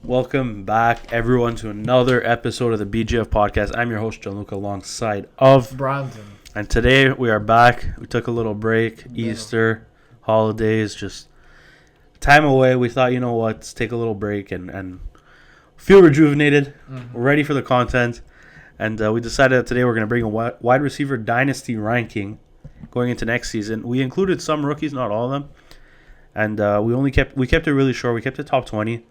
Welcome back, everyone, to another episode of the BGF Podcast. I'm your host, Gianluca, alongside of Brandon. And today we are back. We took a little break, Easter, holidays, just time away. We thought, you know what, let's take a little break and feel rejuvenated. We're ready for the content. And we decided that today we're going to bring a wide receiver dynasty ranking going into next season. We included some rookies, not all of them. And we kept it really short. We kept it top 20.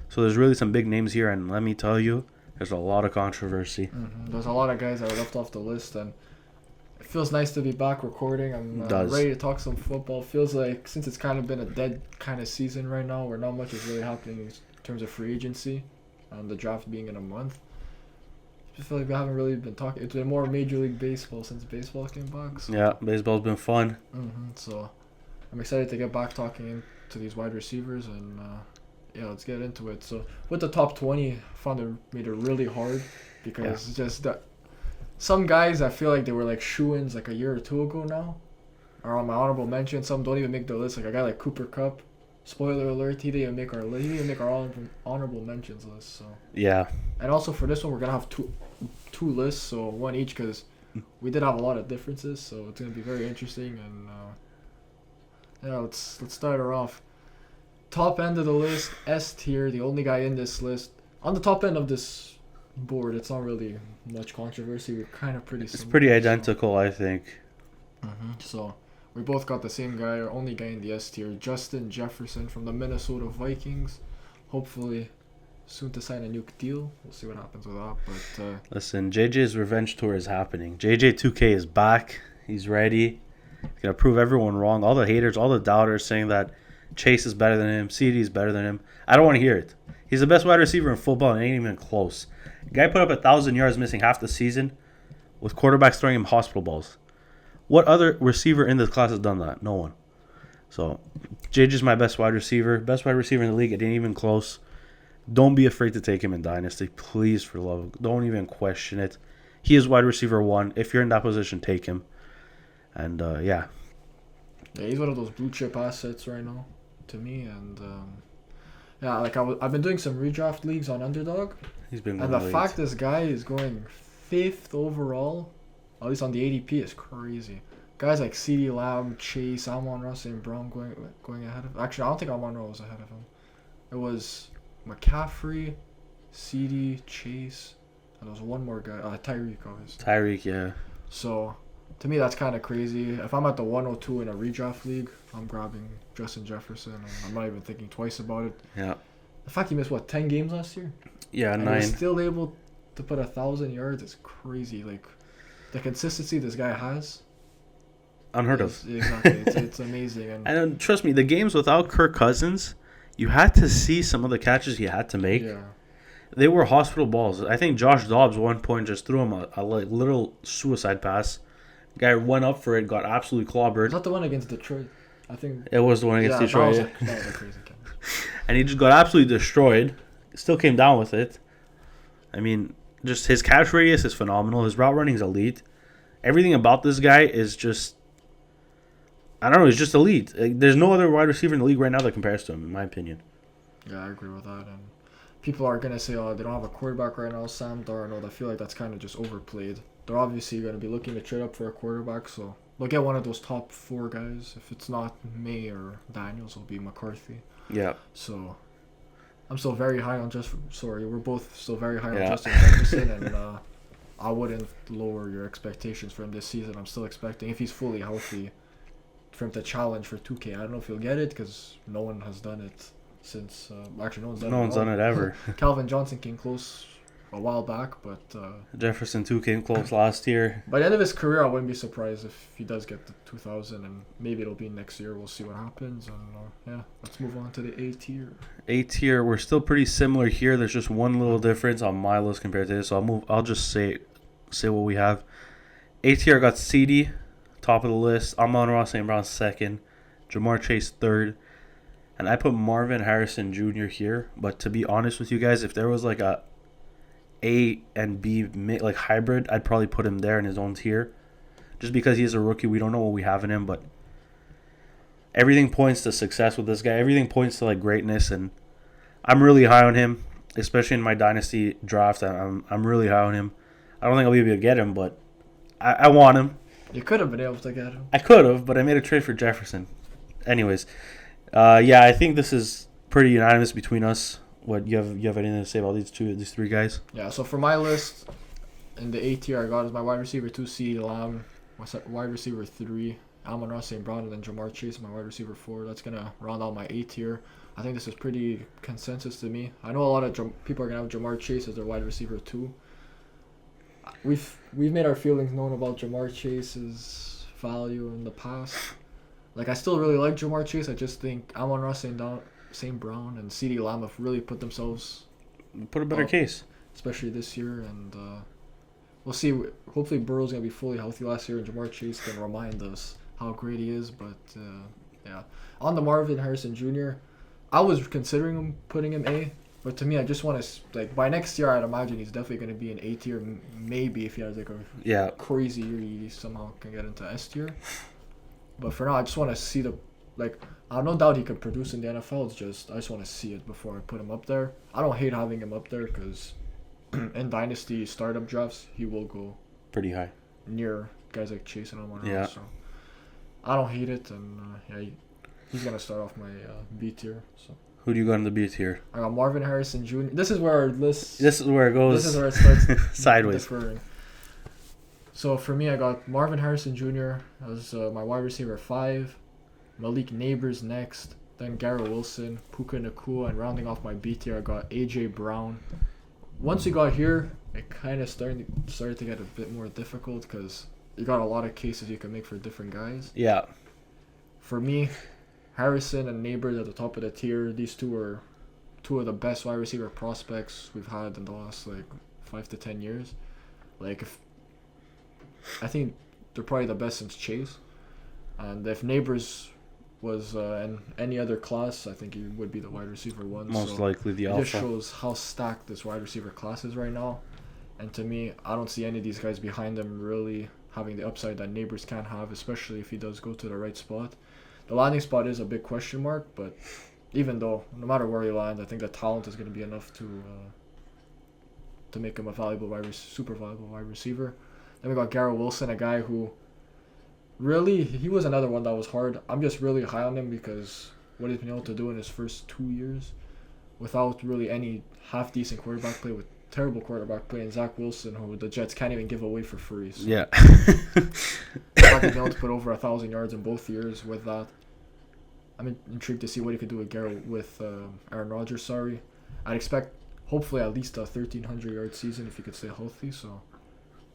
So there's really some big names here, and let me tell you, there's a lot of controversy. There's a lot of guys that are left off the list, and it feels nice to be back recording. I'm ready to talk some football. Feels like since it's kind of been a dead kind of season right now, where not much is really happening in terms of free agency, and the draft being in a month. I just feel like we haven't really been talking. It's been more Major League Baseball since baseball came back. So. Yeah, baseball's been fun. So I'm excited to get back talking to these wide receivers and. Yeah, let's get into it. So with the top 20, I found it made it really hard because it's just that some guys I feel like they were like shoo-ins like a year or two ago now are on my honorable mention. Some don't even make the list. Like a guy like Cooper Kupp, spoiler alert, he didn't even make our list. He didn't even make our honorable mentions list. So yeah. And also for this one, we're gonna have two lists, so one each because we did have a lot of differences. So it's gonna be very interesting. And let's start her off. Top end of the list, S tier, the only guy in this list. On the top end of this board, it's not really much controversy. We're kind of pretty similar. It's pretty identical, I think. So, we both got the same guy, our only guy in the S tier, Justin Jefferson from the Minnesota Vikings. Hopefully, soon to sign a new deal. We'll see what happens with that. But listen, JJ's revenge tour is happening. JJ 2K is back. He's ready. He's going to prove everyone wrong. All the haters, all the doubters saying that Chase is better than him. CD is better than him. I don't want to hear it. He's the best wide receiver in football and ain't even close. Guy put up 1,000 yards missing half the season with quarterbacks throwing him hospital balls. What other receiver in this class has done that? No one. So, JJ's my best wide receiver. Best wide receiver in the league. It ain't even close. Don't be afraid to take him in Dynasty. Please, for love. Don't even question it. He is wide receiver 1. If you're in that position, take him. And, yeah, he's one of those blue chip assets right now. To me, and like I've been doing some redraft leagues on Underdog. He's been and the fact this guy is going 5th overall, at least on the ADP, is crazy. Guys like CeeDee Lamb, Chase, Amon-Ra St. Brown going ahead of. Actually, I don't think Amon-Ra was ahead of him. It was McCaffrey, CeeDee, Chase, and there was one more guy, Tyreek, obviously. Tyreek, yeah. So. To me, that's kind of crazy. If I'm at the 102 in a redraft league, I'm grabbing Justin Jefferson. And I'm not even thinking twice about it. Yeah. The fact he missed, 10 games last year? Yeah, and 9. He's still able to put 1,000 yards. It's crazy. Like, the consistency this guy has. Unheard of. Exactly. It's amazing. And trust me, the games without Kirk Cousins, you had to see some of the catches he had to make. Yeah. They were hospital balls. I think Josh Dobbs, one point, just threw him a little suicide pass. Guy went up for it, got absolutely clobbered. Was that the one against Detroit? I think it was the one against Detroit. That was a crazy game. And he just got absolutely destroyed. Still came down with it. I mean, just his catch radius is phenomenal. His route running is elite. Everything about this guy is just, I don't know, he's just elite. There's no other wide receiver in the league right now that compares to him, in my opinion. Yeah, I agree with that. And people are gonna say, they don't have a quarterback right now, Sam Darnold. I feel like that's kind of just overplayed. They're obviously going to be looking to trade up for a quarterback, so they'll get one of those top 4 guys. If it's not May or Daniels, it'll be McCarthy. Yeah. So I'm still very high on we're both still very high on Justin Jefferson, and I wouldn't lower your expectations for him this season. I'm still expecting, if he's fully healthy, for him to challenge for 2K. I don't know if he'll get it because no one has done it since. Actually, no one's done it ever. Calvin Johnson came close a while back, but Jefferson too came close last year. By the end of his career, I wouldn't be surprised if he does get the 2,000, and maybe it'll be next year. We'll see what happens. And let's move on to the A tier. A tier, we're still pretty similar here. There's just one little difference on my list compared to this, so I'll just say what we have. A tier, I got CD, top of the list. Amon-Ra St. Brown 2nd, Jamar Chase 3rd, and I put Marvin Harrison Jr. here. But to be honest with you guys, if there was like a A and B like hybrid, I'd probably put him there in his own tier. Just because he's a rookie, we don't know what we have in him, but everything points to success with this guy. Everything points to like greatness, and I'm really high on him, especially in my Dynasty draft. I'm really high on him. I don't think I'll be able to get him, but I want him. You could have been able to get him. I could have, but I made a trade for Jefferson. Anyways, yeah, I think this is pretty unanimous between us. What you have anything to say about these three guys? Yeah. So for my list, in the A tier, I got as my wide receiver 2, CeeDee Lamb. My wide receiver 3, Amon-Ra St. Brown, and then Jamar Chase, my wide receiver 4. That's gonna round out my A tier. I think this is pretty consensus to me. I know a lot of people are gonna have Jamar Chase as their wide receiver 2. We've made our feelings known about Jamar Chase's value in the past. Like, I still really like Jamar Chase. I just think Amon-Ra St. Brown and CeeDee Lamb have really put themselves Put a better up, case, especially this year. And we'll see. Hopefully, Burrow's gonna be fully healthy last year, and Jamar Chase can remind us how great he is. But yeah, on the Marvin Harrison Jr., I was considering putting him A. But to me, I just want to, like, by next year, I'd imagine he's definitely going to be an A tier. Maybe if he has, like, a crazy year, he somehow can get into S tier. But for now, I just want to see I have no doubt he could produce in the NFL. It's just, I just want to see it before I put him up there. I don't hate having him up there because in Dynasty startup drafts, he will go pretty high near guys like Chase and Amon-Ra. Yeah. So I don't hate it. And yeah, he's going to start off my B tier. So. Who do you got in the B tier? I got Marvin Harrison Jr. This is where our list. This is where it goes. This is where it starts sideways. Differing. So for me, I got Marvin Harrison Jr. as my wide receiver 5, Malik Neighbors next, then Garrett Wilson, Puka Nacua, and rounding off my B tier, I got AJ Brown. Once we got here, it kind of started to get a bit more difficult because you got a lot of cases you can make for different guys. Yeah. For me, Harrison and Neighbors at the top of the tier. These two are two of the best wide receiver prospects we've had in the last 5 to 10 years. I think they're probably the best since Chase. And if Neighbors was in any other class, I think he would be the wide receiver 1. Most likely the alpha. It just shows how stacked this wide receiver class is right now. And to me, I don't see any of these guys behind him really having the upside that Neighbors can have, especially if he does go to the right spot. The landing spot is a big question mark, but even though, no matter where he lands, I think the talent is going to be enough to make him a super valuable wide receiver. Then we got Garrett Wilson, a guy who really, he was another one that was hard. I'm just really high on him because what he's been able to do in his first 2 years without really any half-decent quarterback play, with terrible quarterback play, and Zach Wilson, who the Jets can't even give away for free. So yeah. the fact he's been able to put over 1,000 yards in both years with that. I'm intrigued to see what he could do with Aaron Rodgers. I'd expect hopefully at least a 1,300-yard season if he could stay healthy. So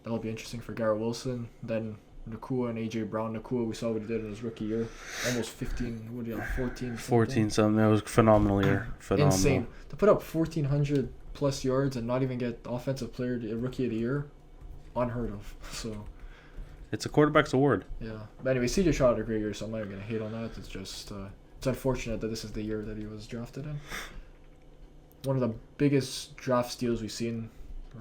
that'll be interesting for Garrett Wilson. Then Nacua and AJ Brown. Nacua, we saw what he did in his rookie year, almost 15. What do you have? 14. 14 something. That was phenomenal year. Phenomenal. Insane to put up 1,400 plus yards and not even get offensive player rookie of the year. Unheard of. So. It's a quarterback's award. Yeah. But anyway, CJ Stroud had a great year, so I'm not even going to hate on that. It's just, it's unfortunate that this is the year that he was drafted in. One of the biggest draft steals we've seen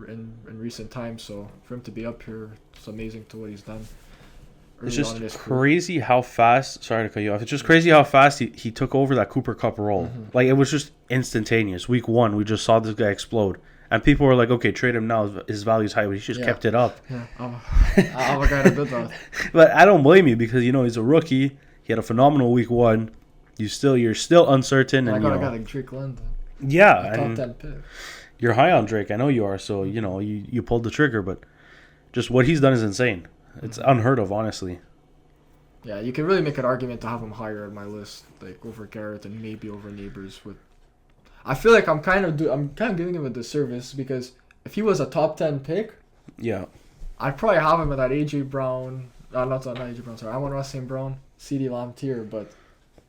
in recent times, so for him to be up here, it's amazing to what he's done. It's just crazy how fast, sorry to cut you off, it's just crazy how fast he took over that Cooper Kupp role. Mm-hmm. Like, it was just instantaneous. Week 1, we just saw this guy explode. And people were like, okay, trade him now. His value's high, but he just kept it up. Yeah, I'm a guy that did that. But I don't blame you because, he's a rookie. He had a phenomenal week 1. You're still uncertain. And and I got like Drake London. Yeah. Top 10 pick. You're high on Drake. I know you are. So, you pulled the trigger. But just what he's done is insane. It's unheard of, honestly. Yeah, you can really make an argument to have him higher on my list, like over Garrett and maybe over Neighbors. I feel like I'm kind of giving him a disservice because if he was a top 10 pick, yeah, I'd probably have him at that AJ Brown, not AJ Brown, sorry, Amon-Ra St. Brown, CeeDee Lamb tier, but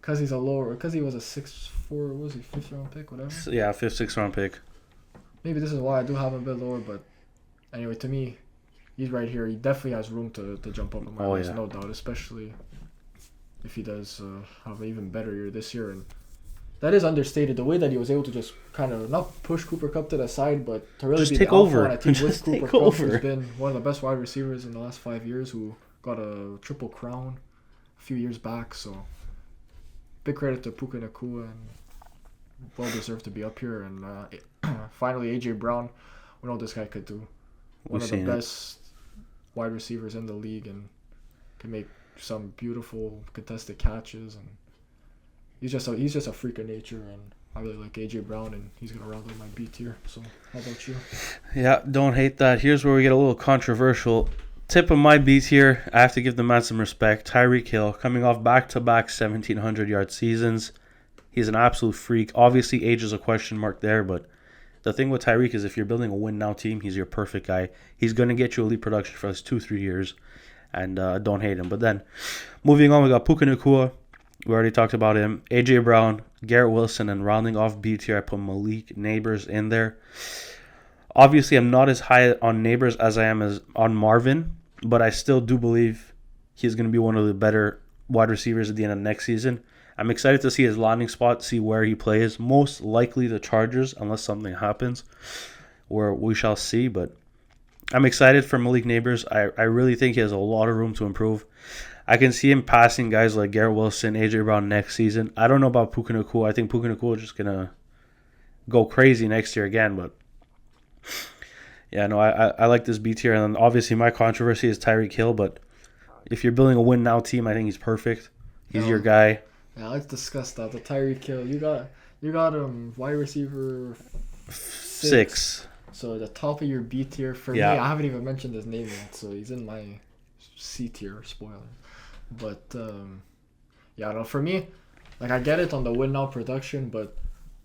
because he was a 6'4", was he 5th round pick, whatever? Yeah, 5th, 6th round pick. Maybe this is why I do have him a bit lower, but anyway, to me, he's right here. He definitely has room to jump up on my list, no doubt, especially if he does have an even better year this year. And that is understated. The way that he was able to just kind of not push Cooper Kupp to the side, but to really just be take the alpha over on a team with Cooper Kupp, over. who's been one of the best wide receivers in the last 5 years, who got a triple crown a few years back. So big credit to Puka Nacua and well deserved to be up here. And finally, AJ Brown, we know what this guy could do. One of the best wide receivers in the league, and can make some beautiful contested catches. And he's just a freak of nature. And I really like AJ Brown, and he's gonna round out my B tier. So how about you? Yeah, don't hate that. Here's where we get a little controversial. Tip of my B tier, I have to give the man some respect. Tyreek Hill, coming off back-to-back 1,700-yard seasons. He's an absolute freak. Obviously, age is a question mark there, but the thing with Tyreek is if you're building a win-now team, he's your perfect guy. He's going to get you elite production for those 2-3 years, and don't hate him. But then, moving on, we got Puka Nacua. We already talked about him. AJ Brown, Garrett Wilson, and rounding off B tier, I put Malik Neighbors in there. Obviously, I'm not as high on Neighbors as I am as on Marvin, but I still do believe he's going to be one of the better wide receivers at the end of next season. I'm excited to see his landing spot, see where he plays. Most likely the Chargers, unless something happens, where we shall see. But I'm excited for Malik Neighbors. I really think he has a lot of room to improve. I can see him passing guys like Garrett Wilson, AJ Brown next season. I don't know about Puka Nacua. I think Puka Nacua is just going to go crazy next year again. But yeah, no, I like this B tier. And then obviously my controversy is Tyreek Hill. But if you're building a win-now team, I think he's perfect. He's your guy. Yeah, let's discuss that. The Tyreek Hill. You got wide receiver 6. So the top of your B tier for me. I haven't even mentioned his name yet, so he's in my C tier. Spoiler. But no, for me, like I get it on the win now production, but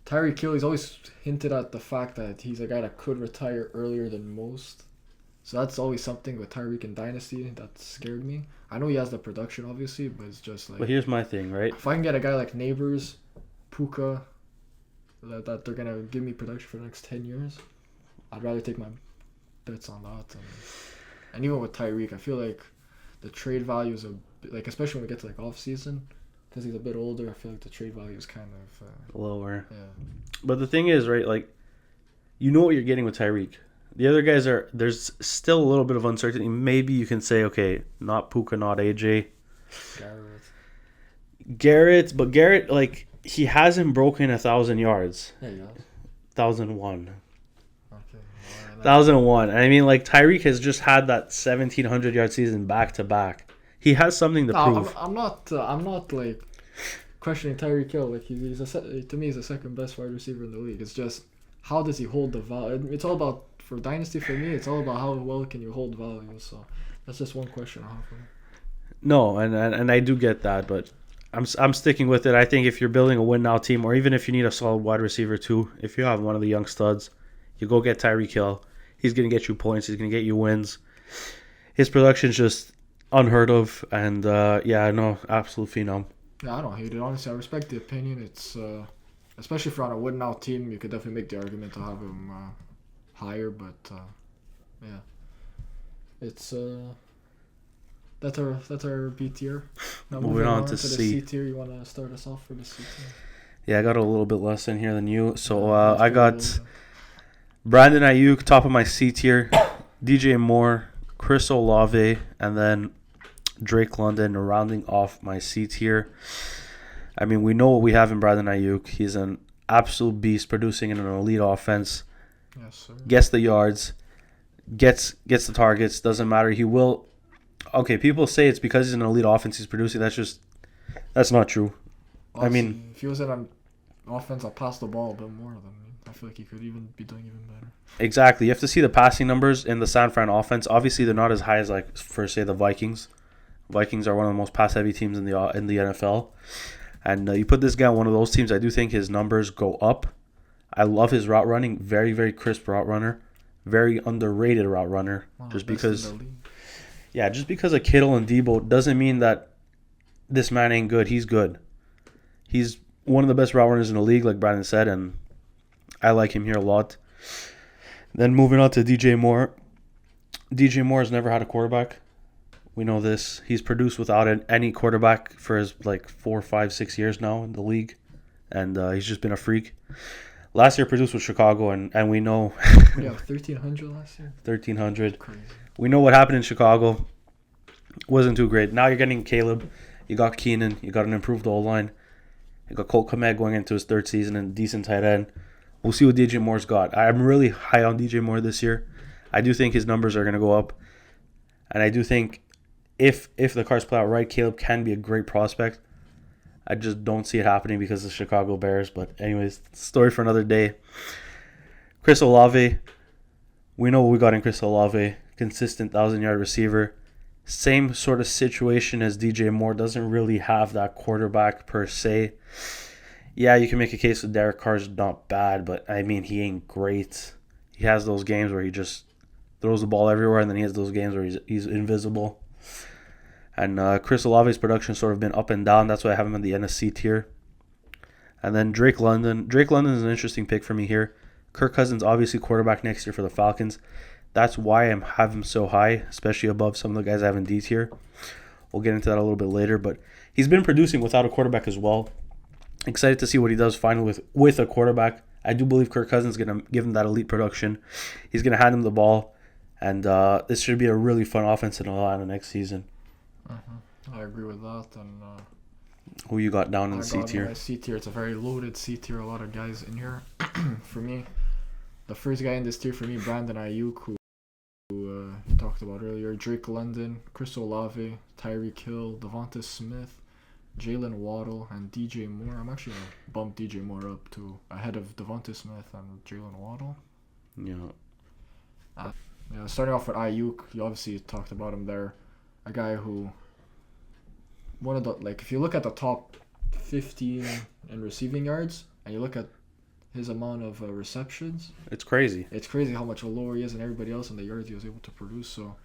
Tyreek Hill, he's always hinted at the fact that he's a guy that could retire earlier than most. So that's always something with Tyreek in Dynasty that scared me. I know he has the production, obviously, but it's just like... But here's my thing, right? If I can get a guy like Neighbors, Puka, that they're going to give me production for the next 10 years, I'd rather take my bets on that. And even with Tyreek, I feel like the trade value is like, especially when we get to like off-season, because he's a bit older, I feel like the trade value is kind of... lower. Yeah. But the thing is, right, like, you know what you're getting with Tyreek. The other guys there's still a little bit of uncertainty. Maybe you can say, okay, not Puka, not AJ. But Garrett, like, he hasn't broken 1,000 yards. Yeah, he has. 1,001. Okay. 1,001. I mean, like, Tyreek has just had that 1,700-yard season back-to-back. He has something to prove. I'm not like questioning Tyreek Hill. Like to me, he's the second best wide receiver in the league. It's just how does he hold the value? It's all about, for Dynasty, for me, it's all about how well can you hold value. So that's just one question I have for him. No, and I do get that, but I'm sticking with it. I think if you're building a win-now team, or even if you need a solid wide receiver too, if you have one of the young studs, you go get Tyreek Hill. He's going to get you points. He's going to get you wins. His production's just unheard of, and absolute phenom. Yeah, I don't hate it. Honestly, I respect the opinion. It's especially if you're on a win-now team, you could definitely make the argument to have him higher. But it's that's our B tier. Now moving on to the C. C tier. You want to start us off for the C tier? Yeah, I got a little bit less in here than you. So I got Brandon Ayuk, top of my C tier, DJ Moore, Chris Olave, and then Drake London rounding off my C tier. I mean, we know what we have in Brandon Ayuk. He's an absolute beast, producing in an elite offense. Yes, sir. Gets the yards, gets the targets. Doesn't matter. He will. Okay, people say it's because he's an elite offense he's producing. That's not true. Honestly, I mean, if he was in an offense that passed the ball a bit more, then I feel like he could even be doing even better. Exactly. You have to see the passing numbers in the San Fran offense. Obviously, they're not as high as, like, for, say, the Vikings. Vikings are one of the most pass-heavy teams in the NFL. And you put this guy on one of those teams, I do think his numbers go up. I love his route running. Very, very crisp route runner. Very underrated route runner. Just because of Kittle and Debo doesn't mean that this man ain't good. He's good. He's one of the best route runners in the league, like Brandon said, and I like him here a lot. Then moving on to DJ Moore. DJ Moore has never had a quarterback. We know this. He's produced without any quarterback for his 4, 5, 6 years now in the league. And he's just been a freak. Last year produced with Chicago, and we know... 1,300 last year? 1,300. Crazy. We know what happened in Chicago. Wasn't too great. Now you're getting Caleb. You got Keenan. You got an improved O-line. You got Colt Kmet going into his third season and decent tight end. We'll see what DJ Moore's got. I'm really high on DJ Moore this year. I do think his numbers are going to go up. And I do think if the cards play out right, Caleb can be a great prospect. I just don't see it happening because of the Chicago Bears. But anyways, story for another day. Chris Olave. We know what we got in Chris Olave. Consistent 1,000-yard receiver. Same sort of situation as DJ Moore. Doesn't really have that quarterback per se. Yeah, you can make a case that Derek Carr's not bad, but I mean, he ain't great. He has those games where he just throws the ball everywhere, and then he has those games where he's invisible. And Chris Olave's production sort of been up and down. That's why I have him in the NFC tier. And then Drake London. Drake London is an interesting pick for me here. Kirk Cousins, obviously quarterback next year for the Falcons. That's why I have him so high, especially above some of the guys I have in D tier. We'll get into that a little bit later, but he's been producing without a quarterback as well. Excited to see what he does finally with a quarterback. I do believe Kirk Cousins is going to give him that elite production. He's going to hand him the ball, and this should be a really fun offense in Atlanta next season. I agree with that. And who you got down in the C tier? C tier. It's a very loaded C tier. A lot of guys in here. For me, the first guy in this tier for me, Brandon Ayuk, who talked about earlier, Drake London, Chris Olave, Tyreek Hill, Devonta Smith, Jalen Waddle, and DJ Moore. I'm actually going to bump DJ Moore up to ahead of Devonta Smith and Jalen Waddle. Yeah. Starting off with Ayuk, you obviously talked about him there. A guy who, if you look at the top 15 in receiving yards, and you look at his amount of receptions, it's crazy. It's crazy how much lower he is than everybody else in the yards he was able to produce. So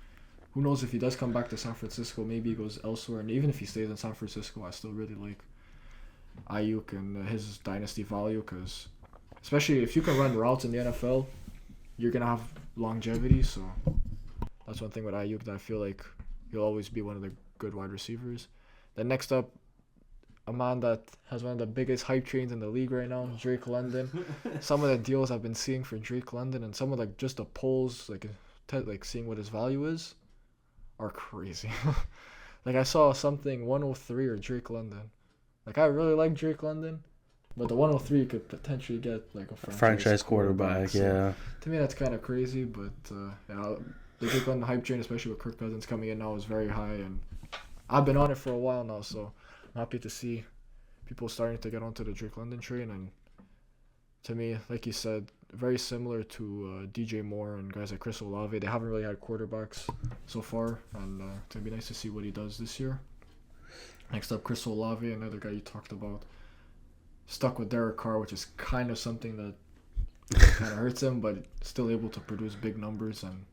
who knows if he does come back to San Francisco, maybe he goes elsewhere. And even if he stays in San Francisco, I still really like Ayuk and his dynasty value, because especially if you can run routes in the NFL, you're going to have longevity. So that's one thing with Ayuk that I feel like he'll always be one of the good wide receivers. Then next up, a man that has one of the biggest hype trains in the league right now, Drake London. Some of the deals I've been seeing for Drake London and some of just the polls, like seeing what his value is, are crazy. I saw something 103 or Drake London. I really like Drake London, but the 103 could potentially get a franchise quarterback. So yeah. To me, that's kind of crazy, but the Drake London hype train, especially with Kirk Cousins coming in now, is very high, and I've been on it for a while now, so I'm happy to see people starting to get onto the Drake London train. And to me, like you said, very similar to DJ Moore and guys like Chris Olave. They haven't really had quarterbacks so far, and it's going to be nice to see what he does this year. Next up, Chris Olave, another guy you talked about. Stuck with Derek Carr, which is kind of something that kind of hurts him, but still able to produce big numbers, and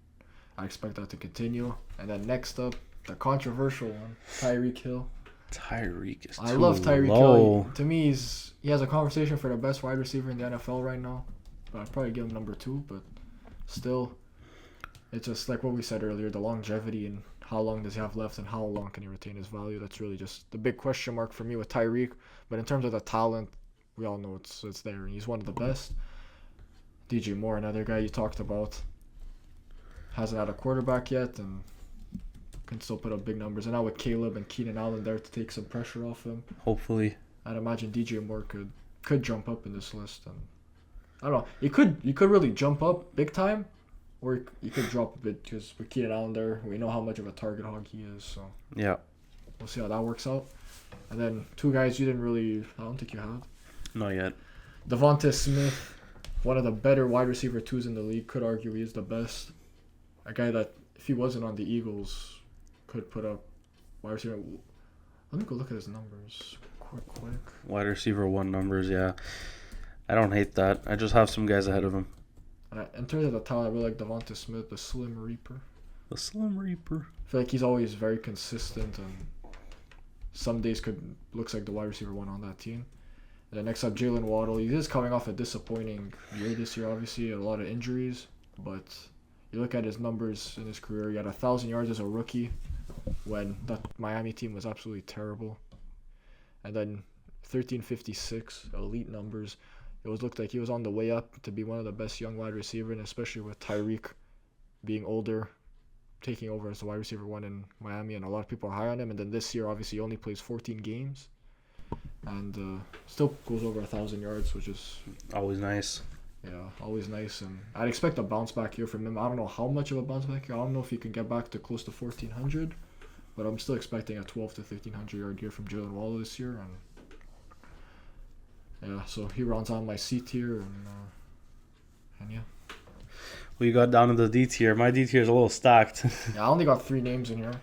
I expect that to continue. And then next up, the controversial one, Tyreek Hill. Tyreek is I love Tyreek low. Hill. To me, he has a conversation for the best wide receiver in the NFL right now. But I'd probably give him number 2, but still, it's just like what we said earlier, the longevity and how long does he have left and how long can he retain his value. That's really just the big question mark for me with Tyreek. But in terms of the talent, we all know it's there, and he's one of the best. DJ Moore, another guy you talked about, hasn't had a quarterback yet and can still put up big numbers. And now with Caleb and Keenan Allen there to take some pressure off him, hopefully, I'd imagine DJ Moore could jump up in this list. And I don't know, you could really jump up big time, or you could drop a bit, because with Keenan Allen there, we know how much of a target hog he is. So yeah, we'll see how that works out. And then two guys I don't think you had. Not yet. Devonta Smith, one of the better wide receiver 2s in the league, could argue he is the best. A guy that, if he wasn't on the Eagles, could put up wide receiver. Let me go look at his numbers quick. Wide receiver 1 numbers, yeah. I don't hate that. I just have some guys ahead of him. And in terms of the talent, I really like Devonta Smith, the Slim Reaper. The Slim Reaper. I feel like he's always very consistent, and some days looks like the wide receiver 1 on that team. And then next up, Jalen Waddle. He is coming off a disappointing year this year, obviously, a lot of injuries. But you look at his numbers in his career, he had 1,000 yards as a rookie when that Miami team was absolutely terrible. And then 1,356, elite numbers. It looked like he was on the way up to be one of the best young wide receivers, and especially with Tyreek being older, taking over as the wide receiver 1 in Miami, and a lot of people are high on him. And then this year, obviously, he only plays 14 games. and still goes over 1,000 yards, which is Always nice. always nice. And I'd expect a bounce back here from him. I don't know how much of a bounce back here. I don't know if he can get back to close to 1,400, but I'm still expecting a 12 to 1,500 yard year from Jalen Waddle this year. And so he runs on my C tier, and yeah. We got down to the D tier. My D tier is a little stacked. Yeah, I only got 3 names in here.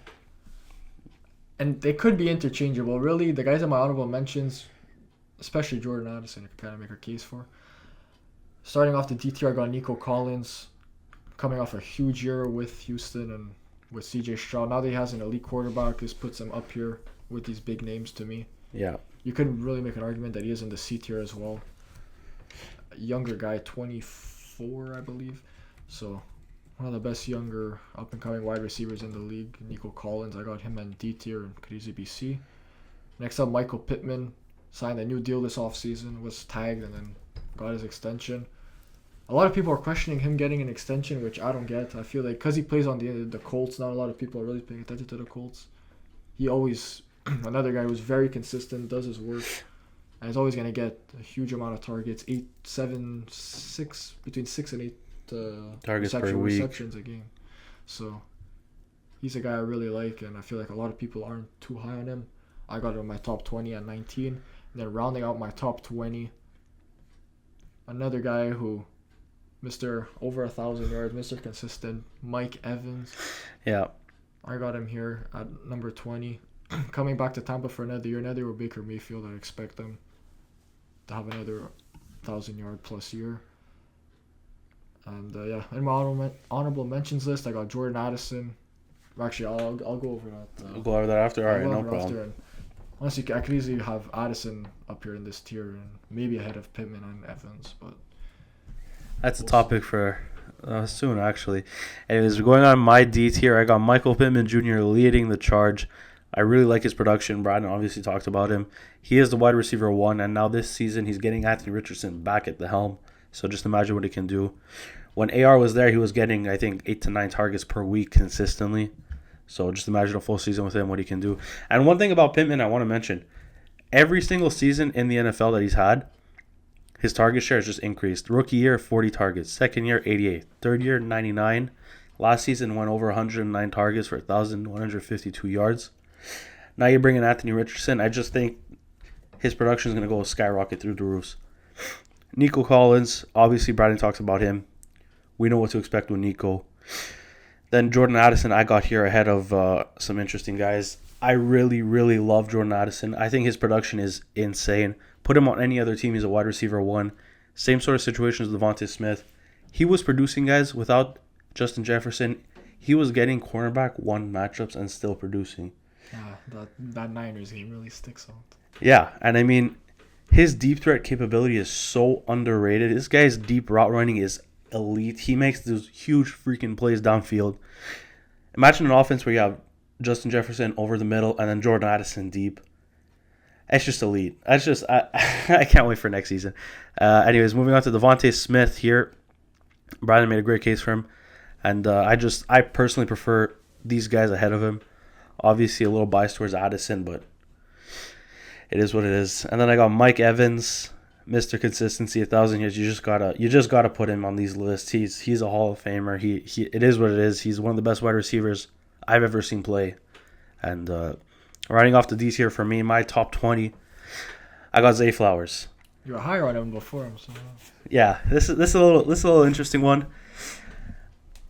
And they could be interchangeable. Really, the guys in my honorable mentions, especially Jordan Addison, I could kind of make a case for. Starting off the D tier, I got Nico Collins, coming off a huge year with Houston and with CJ Stroud. Now that he has an elite quarterback, this puts him up here with these big names to me. Yeah. You could really make an argument that he is in the C tier as well. A younger guy, 24, I believe. So, one of the best younger up-and-coming wide receivers in the league, Nico Collins. I got him in D tier and could easily be C. Next up, Michael Pittman. Signed a new deal this offseason, was tagged, and then got his extension. A lot of people are questioning him getting an extension, which I don't get. I feel like because he plays on the Colts, not a lot of people are really paying attention to the Colts. He always, another guy who's very consistent, does his work, and is always going to get a huge amount of targets, between 6 and 8 targets per week. receptions a game. So he's a guy I really like, and I feel like a lot of people aren't too high on him. I got him in my top 20 at 19, and then rounding out my top 20, another guy who, Mr. over 1,000 yards, Mr. Consistent, Mike Evans. Yeah. I got him here at number 20. Coming back to Tampa for another year with Baker Mayfield, I expect them to have another 1,000-yard plus year. And in my honorable mentions list, I got Jordan Addison. Actually, I'll go over that. We'll go over that after. All right, no problem. Honestly, I could easily have Addison up here in this tier and maybe ahead of Pittman and Evans, but that's a topic for soon, actually. Anyways, going on my D tier, I got Michael Pittman Jr. leading the charge. I really like his production. Brandon obviously talked about him. He is the wide receiver 1, and now this season he's getting Anthony Richardson back at the helm. So just imagine what he can do. When AR was there, he was getting, I think, 8 to 9 targets per week consistently. So just imagine a full season with him, what he can do. And one thing about Pittman I want to mention, every single season in the NFL that he's had, his target share has just increased. Rookie year, 40 targets. Second year, 88. Third year, 99. Last season went over 109 targets for 1,152 yards. Now you're bringing Anthony Richardson. I just think his production is going to go skyrocket through the roofs. Nico Collins, obviously Brandon talks about him. We know what to expect with Nico. Then Jordan Addison, I got here ahead of some interesting guys. I really, really love Jordan Addison. I think his production is insane. Put him on any other team, he's a wide receiver 1. Same sort of situation as Devontae Smith. He was producing guys without Justin Jefferson. He was getting cornerback 1 matchups and still producing. Yeah, that Niners game really sticks out. Yeah, and I mean, his deep threat capability is so underrated. This guy's deep route running is elite. He makes those huge freaking plays downfield. Imagine an offense where you have Justin Jefferson over the middle and then Jordan Addison deep. It's just elite. I can't wait for next season. Anyways, moving on to Devontae Smith here. Brandon made a great case for him, and I personally prefer these guys ahead of him. Obviously, a little biased towards Addison, but it is what it is. And then I got Mike Evans, Mr. Consistency, 1,000 yards. You just gotta put him on these lists. He's a Hall of Famer. It is what it is. He's one of the best wide receivers I've ever seen play. And riding off the D tier for me, my top 20, I got Zay Flowers. You were higher on him before him, so yeah. This is a little interesting one.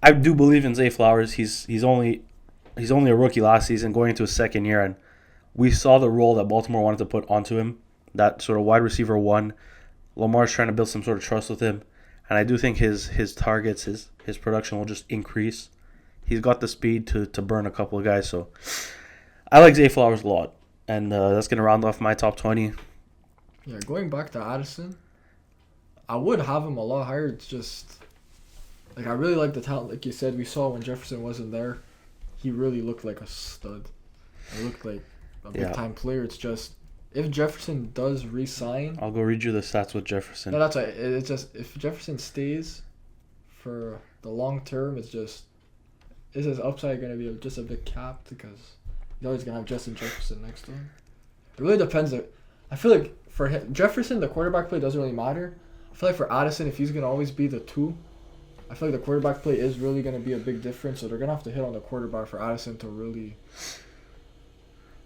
I do believe in Zay Flowers. He's only a rookie last season, going into his second year, and we saw the role that Baltimore wanted to put onto him. That sort of wide receiver 1. Lamar's trying to build some sort of trust with him. And I do think his targets, his production will just increase. He's got the speed to burn a couple of guys. So I like Zay Flowers a lot. And that's going to round off my top 20. Yeah, going back to Addison, I would have him a lot higher. It's just, I really like the talent. Like you said, we saw when Jefferson wasn't there, he really looked like a stud. He looked like a big-time player. It's just, if Jefferson does re-sign... I'll go read you the stats with Jefferson. No, that's right. It's just, if Jefferson stays for the long term, is his upside going to be just a bit capped because he's always going to have Justin Jefferson next to him? It really depends. I I feel like for him, Jefferson, the quarterback play doesn't really matter. I feel like for Addison, if he's gonna always be the 2, I feel like the quarterback play is really gonna be a big difference. So they're gonna have to hit on the quarterback for Addison to really.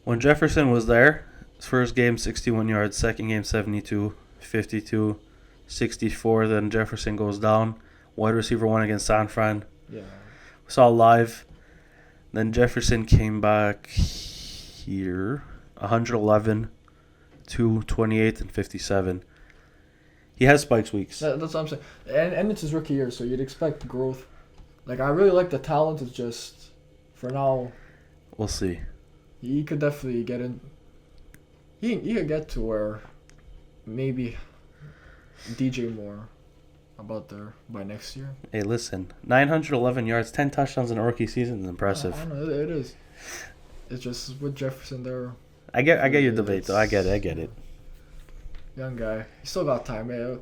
When Jefferson was there, his first game 61 yards, second game 72, 52, 64. Then Jefferson goes down. Wide receiver 1 against San Fran. Yeah. We saw live. Then Jefferson came back here, 111, 228, and 57. He has spikes weeks. That's what I'm saying. And it's his rookie year, so you'd expect growth. Like, I really like the talent. It's just, for now, We'll see. he could definitely get in. He could get to where maybe DJ Moore about there by next year. Hey, listen, 911 yards, 10 touchdowns in a rookie season is impressive. I know, it is. It's just with Jefferson there. I get your debate, though. I get it. Young guy. He still got time, man.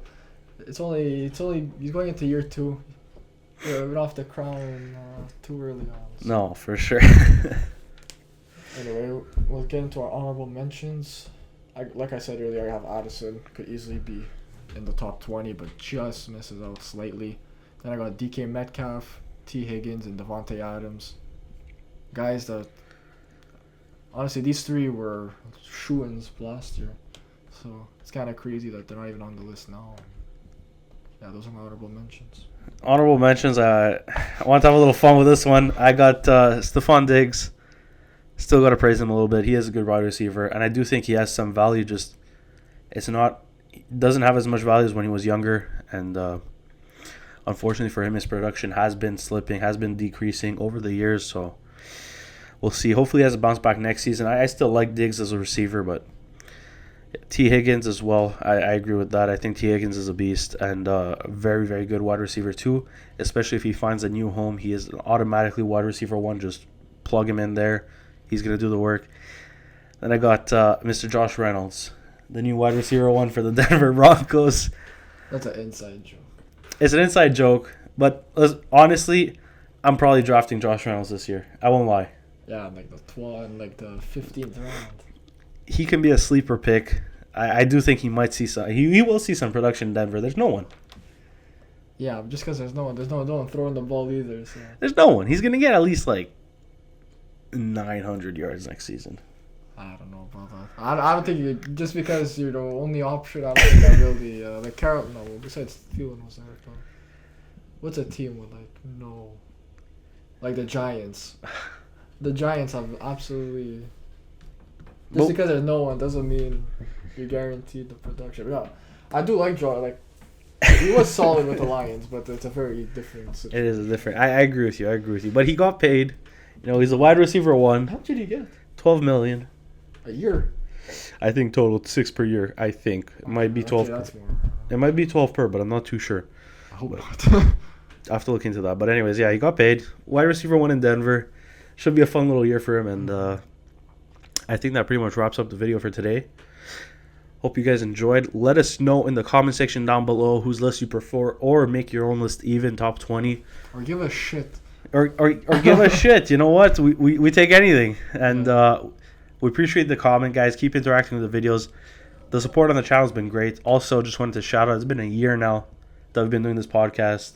It's only he's going into year 2. Yeah, we're off the crown too early on. So. No, for sure. Anyway, we'll get into our honorable mentions. Like I said earlier, I have Addison. Could easily be in the top 20, but just misses out slightly. Then I got DK Metcalf, T. Higgins, and Devontae Adams. Guys that, honestly, these 3 were shoo-ins last year. So it's kind of crazy that they're not even on the list now. Yeah, those are my honorable mentions. Honorable mentions. I want to have a little fun with this one. I got Stephon Diggs. Still got to praise him a little bit. He is a good wide receiver, and I do think he has some value. Just doesn't have as much value as when he was younger, and unfortunately for him, his production has been slipping, has been decreasing over the years. So we'll see. Hopefully, he has a bounce back next season. I still like Diggs as a receiver, but T. Higgins as well. I agree with that. I think T. Higgins is a beast and a very, very good wide receiver too, especially if he finds a new home. He is automatically wide receiver 1. Just plug him in there. He's going to do the work. Then I got Mr. Josh Reynolds, the new wide receiver 1 for the Denver Broncos. That's an inside joke. It's an inside joke, but honestly, I'm probably drafting Josh Reynolds this year. I won't lie. Yeah, like the 15th round. He can be a sleeper pick. I do think he might see some. He will see some production in Denver. There's no one. Yeah, just because there's no one throwing the ball either. So. There's no one. He's gonna get at least like 900 yards next season. I don't know about that. I don't think just because you're the only option. I don't think that really like Carroll. No, besides Thielen was there. But what's a team with like the Giants? The Giants have absolutely. Just because there's no one doesn't mean you're guaranteed the production. Yeah, I do like Joe. Like he was solid with the Lions, but it's a very different situation. It is a different. I agree with you. But he got paid. He's a wide receiver 1. How much did he get? $12 million. A year. I think total 6 per year. I think it might be 12. That's more. It might be 12 per, but I'm not too sure. I hope not. I have to look into that. But anyways, yeah, he got paid. Wide receiver 1 in Denver. Should be a fun little year for him, and I think that pretty much wraps up the video for today. Hope you guys enjoyed. Let us know in the comment section down below whose list you prefer, or make your own list even, top 20. Or give a shit. Or give us shit. You know what? We take anything. And we appreciate the comment, guys. Keep interacting with the videos. The support on the channel has been great. Also, just wanted to shout out, it's been a year now that we've been doing this podcast.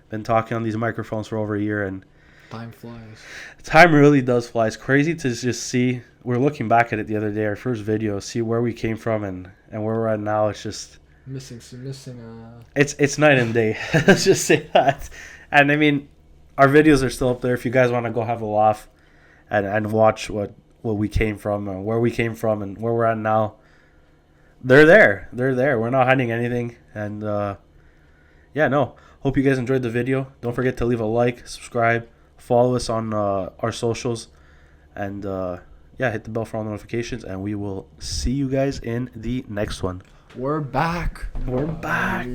Been talking on these microphones for over a year, and time flies. Time really does fly. It's crazy to just see. We're looking back at it the other day, our first video, see where we came from and where we're at now. It's just missing. It's night and day. Let's just say that. And I mean, our videos are still up there. If you guys want to go have a laugh and watch what we came from and where we came from and where we're at now, they're there. We're not hiding anything. And hope you guys enjoyed the video. Don't forget to leave a like, subscribe, follow us on our socials, and hit the bell for all notifications, and we will see you guys in the next one. We're back. We're back.